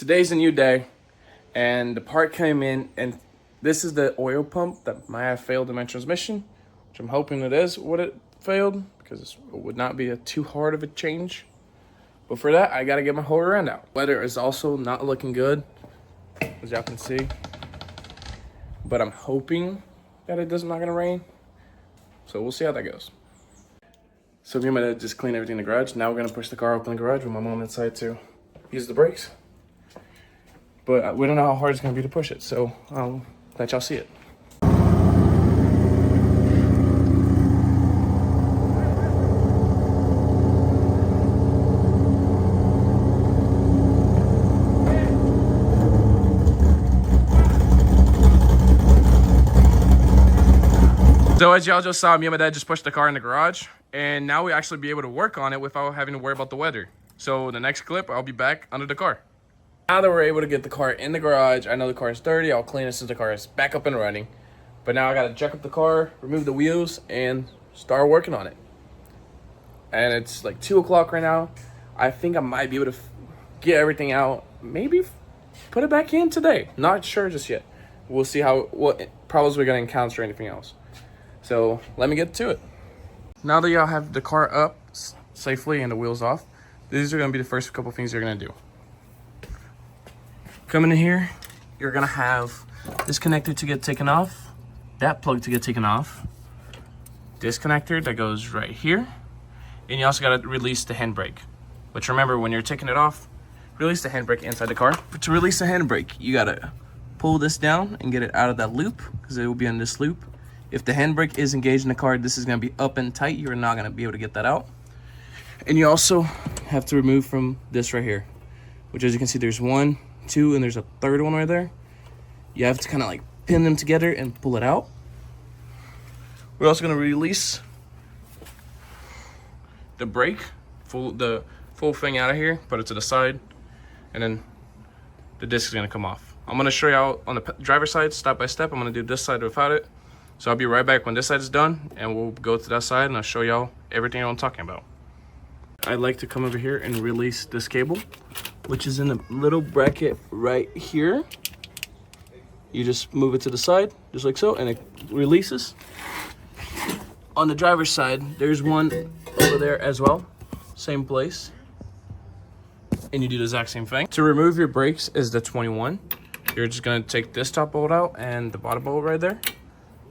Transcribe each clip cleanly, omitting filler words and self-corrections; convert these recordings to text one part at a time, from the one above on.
Today's a new day, and the part came in, and this is the oil pump that might have failed in my transmission, which I'm hoping it is what it failed, because it would not be too hard of a change. But for that, I gotta get my whole end out. Weather is also not looking good, as y'all can see. But I'm hoping that it does not gonna rain. So we'll see how that goes. So me and my dad just cleaned everything in the garage. Now we're gonna push the car open in the garage with my mom inside to use the brakes. But we don't know how hard it's gonna be to push it, so I'll let y'all see it. So as y'all just saw, me and my dad just pushed the car in the garage, and now we actually be able to work on it without having to worry about the weather. So the next clip, I'll be back under the car. Now that we're able to get the car in the garage, I know the car is dirty. I'll clean it since the car is back up and running. But now I gotta jack up the car, remove the wheels, and start working on it. And it's like 2 o'clock right now. I think I might be able to get everything out. Maybe put it back in today. Not sure just yet. We'll see what problems we're gonna encounter or anything else. So let me get to it. Now that y'all have the car up safely and the wheels off, these are gonna be the first couple things you're gonna do. Coming in here, you're gonna have this connector to get taken off, that plug to get taken off, this connector that goes right here, and you also gotta release the handbrake. But remember, when you're taking it off, release the handbrake inside the car. But to release the handbrake, you gotta pull this down and get it out of that loop, because it will be on this loop. If the handbrake is engaged in the car, this is gonna be up and tight. You're not gonna be able to get that out. And you also have to remove from this right here, which, as you can see, there's 1, 2, and there's a third one right there. You have to kind of like pin them together and pull it out. We're also gonna release the brake, the full thing out of here, put it to the side, and then the disc is gonna come off. I'm gonna show you out on the driver's side, step by step. I'm gonna do this side without it. So I'll be right back when this side is done, and we'll go to that side and I'll show y'all everything I'm talking about. I like to come over here and release this cable, which is in a little bracket right here. You just move it to the side, just like so, and it releases. On the driver's side, there's one over there as well, same place. And you do the exact same thing. To remove your brakes is the 21. You're just gonna take this top bolt out and the bottom bolt right there.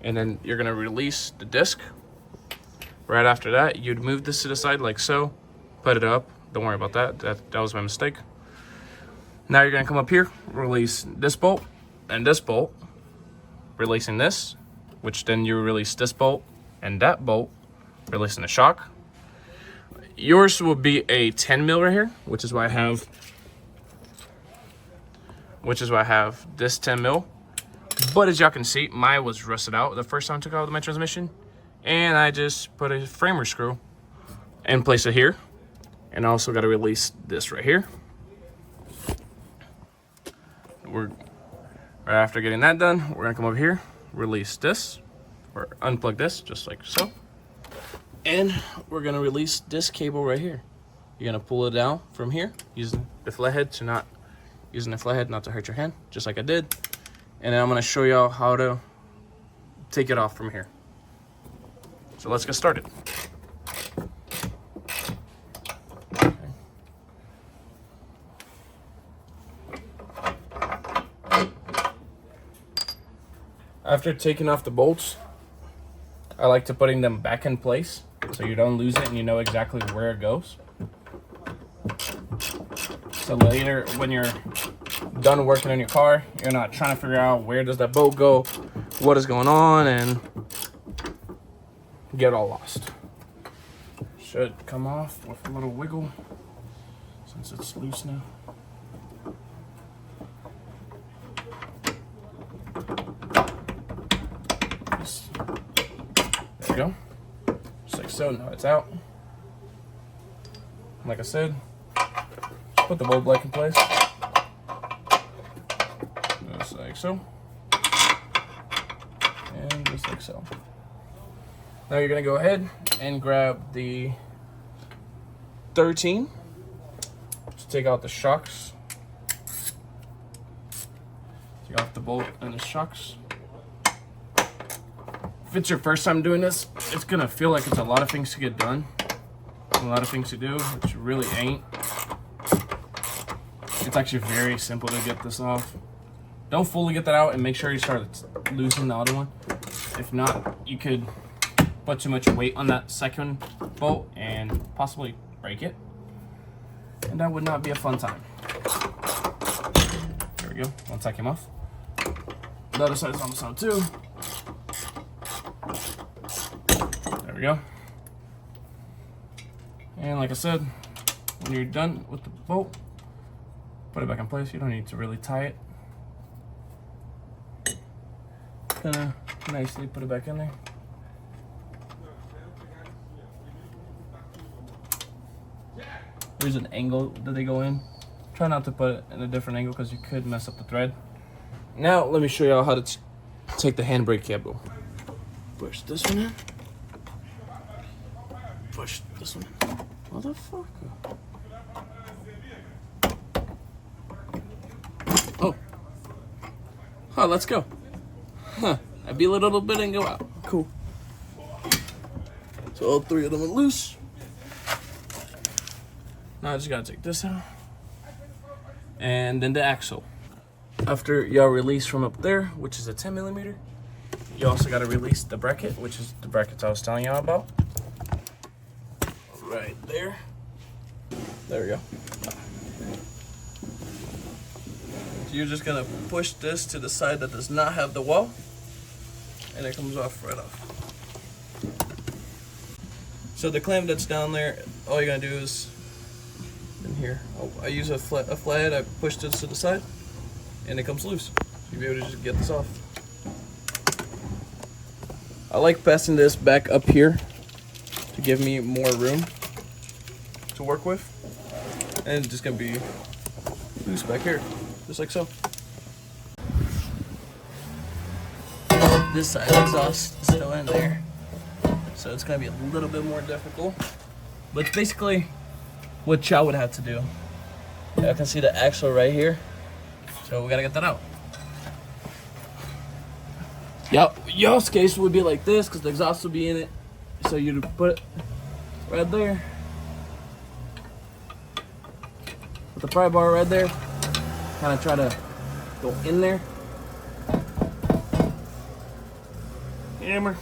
And then you're gonna release the disc. Right after that, you'd move this to the side like so, put it up. Don't worry about that. That was my mistake. Now you're gonna come up here, release this bolt and this bolt, releasing this, which then you release this bolt and that bolt, releasing the shock. Yours will be a 10 mil right here, which is why I have this 10 mil. But as y'all can see, mine was rusted out the first time I took out my transmission, and I just put a framer screw and place it here. And I also got to release this right here. Right after getting that done, we're gonna come over here, release this, or unplug this, just like so. And we're gonna release this cable right here. You're gonna pull it down from here, using the flathead not to hurt your hand, just like I did. And then I'm gonna show y'all how to take it off from here. So let's get started. Okay. After taking off the bolts, I like to putting them back in place so you don't lose it and you know exactly where it goes. So later, when you're done working on your car, you're not trying to figure out where does that bolt go, what is going on, and get all lost. Should come off with a little wiggle since it's loose now. There we go. Just like so. Now it's out. Like I said, put the bolt back in place. Just like so. And just like so. Now you're gonna go ahead and grab the 13 to take out the shocks Take off the bolt and the shocks. If it's your first time doing this, it's gonna feel like it's a lot of things to get done, a lot of things to do, which really ain't. It's actually very simple to get this off. Don't fully get that out and make sure you start loosening the other one. If not, you could put too much weight on that second bolt and possibly break it. And that would not be a fun time. There we go, one side came off. The other side is almost out too. There we go. And like I said, when you're done with the bolt, put it back in place. You don't need to really tie it. Kinda nicely put it back in there. There's an angle that they go in. Try not to put it in a different angle because you could mess up the thread. Now let me show y'all how to take the handbrake cable. Push this one in. Push this one in. Motherfucker. Oh. Oh, let's go. Huh. I beat it a little bit and go out. Cool. So all three of them are loose. Now I just gotta take this out. And then the axle. After y'all release from up there, which is a 10mm, you also gotta release the bracket, which is the brackets I was telling y'all about. Right there. There we go. So you're just gonna push this to the side that does not have the wall, and it comes off right off. So the clamp that's down there, all you're gonna do is in here. I use a flathead. I push this to the side, and it comes loose. So you'll be able to just get this off. I like passing this back up here to give me more room to work with, and it's just gonna be loose back here, just like so. This side exhaust is still in there, so it's gonna be a little bit more difficult, but it's basically what y'all would have to do. Y'all can see the axle right here, so we gotta get that out. Y'all's case would be like this because the exhaust would be in it, so you'd put it right there. Put the pry bar right there, kind of try to go in there. Hammer.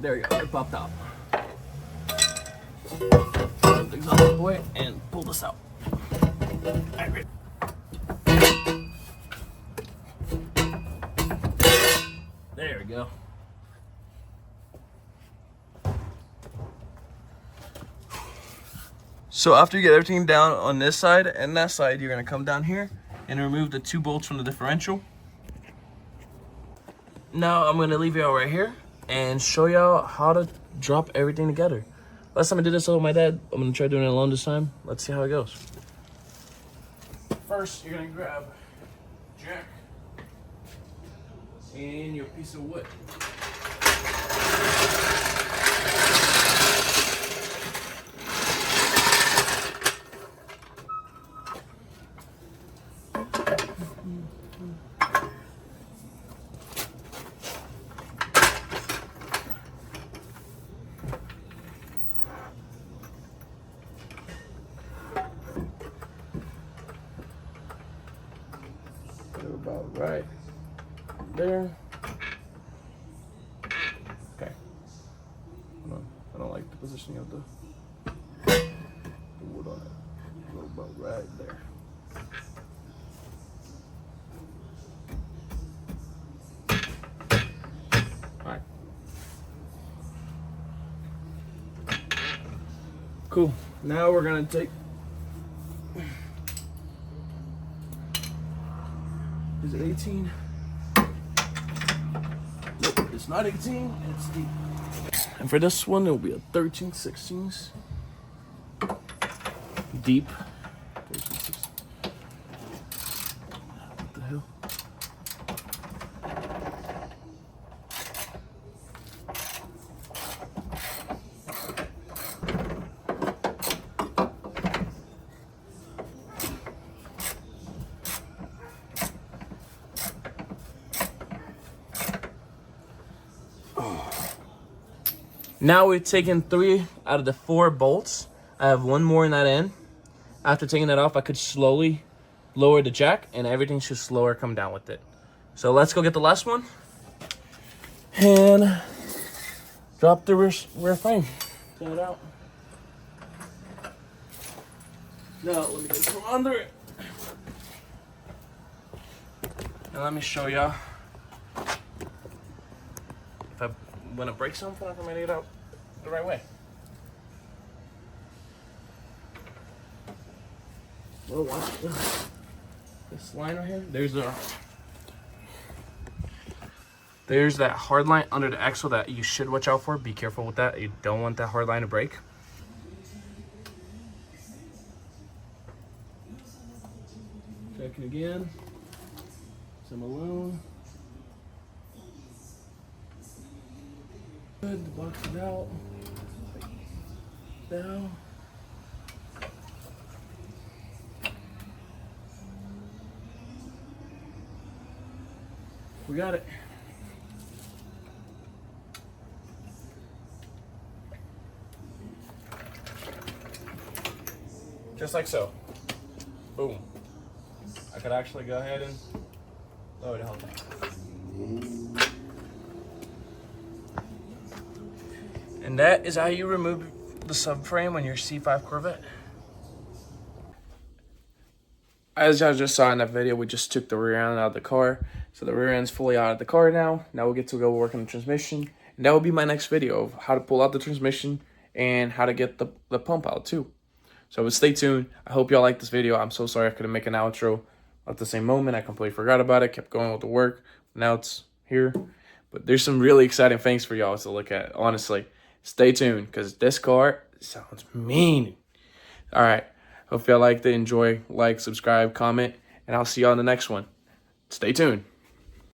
There you go, it popped out. Put the exhaust away and pull this out. Alright. There we go. So after you get everything down on this side and that side, you're gonna come down here and remove the 2 bolts from the differential. Now I'm gonna leave y'all right here and show y'all how to drop everything together. Last time I did this with my dad, I'm gonna try doing it alone this time. Let's see how it goes. First, you're gonna grab jack and your piece of wood. About right there. Okay. I don't like the positioning of the wood on it. Go about right there. Alright. Cool. Now we're gonna take Is it 18? Nope, it's not 18, it's deep. And for this one, it'll be a 13/16. Deep. 13/16. What the hell? Now we've taken 3 out of the 4 bolts. I have 1 more in that end. After taking that off, I could slowly lower the jack and everything should slower come down with it. So let's go get the last one and drop the rear frame. Get it out. Now let me get from under it. And let me show y'all. If I want to break something, I can make it out the right way. Well, watch this line right here. There's that hard line under the axle that you should watch out for. Be careful with that. You don't want that hard line to break. Checking again. Some aluminum. Good. Box it out. Down. We got it. Just like so. Boom. I could actually go ahead and lower the whole thing. And that is how you remove the subframe on your C5 Corvette. As y'all just saw in that video, we just took the rear end out of the car. So the rear end's fully out of the car now. Now we'll get to go work on the transmission. And that will be my next video of how to pull out the transmission and how to get the pump out too. So stay tuned. I hope y'all like this video. I'm so sorry I couldn't make an outro at the same moment. I completely forgot about it. Kept going with the work. Now it's here. But there's some really exciting things for y'all to look at. Honestly, stay tuned because this car sounds mean. All right. Hope y'all liked it. Enjoy, like, subscribe, comment, and I'll see y'all in the next one. Stay tuned.